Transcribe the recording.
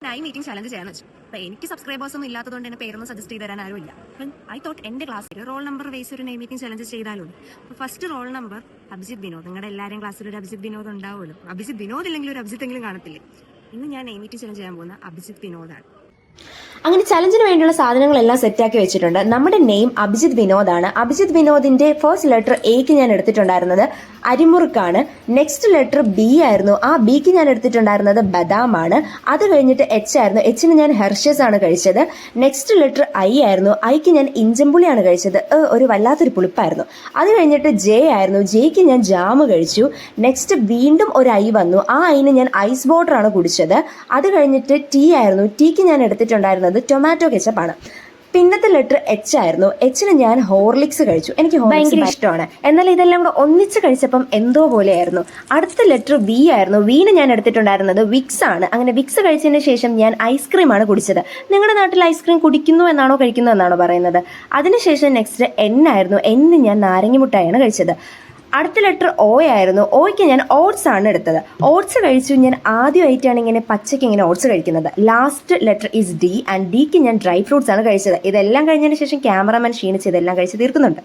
Meeting challenge ചെയ്യാന്ന് വെച്ചു. അപ്പൊ എനിക്ക് സബ്സ്ക്രൈബേഴ്സ് ഒന്നും ഇല്ലാത്തതുകൊണ്ട് എന്നെ പേരൊന്നും സജസ്റ്റ് ചെയ്ത് തരാൻ ആരുമില്ല. അപ്പം ഐ തോട്ട് എന്റെ ക്ലാസ്സിൽ റോൾ നമ്പർ ബേസ് ഒരു നെയിം മീറ്റിംഗ് ചലഞ്ച് ചെയ്താലും. First roll number Abhijith Vinod. നിങ്ങളുടെ എല്ലാവരും ക്ലാസ്സിൽ ഒരു അഭിജിത്ത് വിനോദ് ഉണ്ടാവുമല്ലോ. അഭിജിത്ത് വിനോദ് ഇല്ലെങ്കിൽ ഒരു അഭിജിത്ത് എങ്കിലും കാണത്തില്ലേ. ഇന്ന് ഞാൻ നെയിം മീറ്റിംഗ് ചലഞ്ച് ചെയ്യാൻ പോകുന്ന അഭിജിത്ത് വിനോദാണ്. അങ്ങനെ ചലഞ്ചിന് വേണ്ടിയുള്ള സാധനങ്ങളെല്ലാം സെറ്റാക്കി വെച്ചിട്ടുണ്ട്. നമ്മുടെ നെയിം അഭിജിത്ത് വിനോദാണ്. അഭിജിത്ത് വിനോദിന്റെ ഫസ്റ്റ് ലെറ്റർ എക്ക് ഞാൻ എടുത്തിട്ടുണ്ടായിരുന്നത് അരിമുറുക്കാണ്. നെക്സ്റ്റ് ലെറ്റർ ബി ആയിരുന്നു. ആ ബിക്ക് ഞാൻ എടുത്തിട്ടുണ്ടായിരുന്നത് ബദാമാണ്. അത് കഴിഞ്ഞിട്ട് എച്ച് ആയിരുന്നു. എച്ചിന് ഞാൻ ഹെർഷസ് ആണ് കഴിച്ചത്. നെക്സ്റ്റ് ലെറ്റർ ഐ ആയിരുന്നു. ഐക്ക് ഞാൻ ഇഞ്ചമ്പുളിയാണ് കഴിച്ചത്. ഒരു വല്ലാത്തൊരു പുളിപ്പായിരുന്നു. അത് കഴിഞ്ഞിട്ട് ജെ ആയിരുന്നു. ജെക്ക് ഞാൻ ജാമ് കഴിച്ചു. നെക്സ്റ്റ് വീണ്ടും ഒരു ഐ വന്നു. ആ ഐന് ഞാൻ ഐസ് വാട്ടറാണ് കുടിച്ചത്. അത് കഴിഞ്ഞിട്ട് ടി ആയിരുന്നു. ടിക്ക് ഞാൻ എടുത്തിട്ടുണ്ടായിരുന്നത് ടൊമാറ്റോ കെച്ചപ്പാണ്. പിന്നത്തെ ലെറ്റർ എച്ച് ആയിരുന്നു. എച്ചിന് ഞാൻ ഹോർലിക്സ് കഴിച്ചു. എനിക്ക് ഭയങ്കര ഇഷ്ടമാണ്. എന്നാൽ ഇതെല്ലാം കൂടെ ഒന്നിച്ച് കഴിച്ചപ്പം എന്തോ പോലെയായിരുന്നു. അടുത്ത ലെറ്റർ വി ആയിരുന്നു. വീന് ഞാൻ എടുത്തിട്ടുണ്ടായിരുന്നത് വിക്സ് ആണ്. അങ്ങനെ വിക്സ് കഴിച്ചതിന് ശേഷം ഞാൻ ഐസ്ക്രീമാണ് കുടിച്ചത്. നിങ്ങളുടെ നാട്ടിൽ ഐസ്ക്രീം കുടിക്കുന്നു എന്നാണോ കഴിക്കുന്നു എന്നാണോ പറയുന്നത്? അതിനുശേഷം നെക്സ്റ്റ് എൻ ആയിരുന്നു. എന്ന് ഞാൻ നാരങ്ങമുട്ടായാണ് കഴിച്ചത്. അടുത്ത ലെറ്റർ ഒ ആയിരുന്നു. ഒയ്ക്ക് ഞാൻ ഓട്സ് ആണ് എടുത്തത്. ഓട്സ് കഴിച്ചു. ഞാൻ ആദ്യമായിട്ടാണ് ഇങ്ങനെ പച്ചയ്ക്ക് ഇങ്ങനെ ഓട്സ് കഴിക്കുന്നത്. Last letter is D and ഡിക്ക് ഞാൻ ഡ്രൈ ഫ്രൂട്ട്സ് ആണ് കഴിച്ചത്. ഇതെല്ലാം കഴിഞ്ഞതിന് ശേഷം ക്യാമറമാൻ ക്ഷീണിച്ച് ഇതെല്ലാം കഴിച്ച് തീർക്കുന്നുണ്ട്.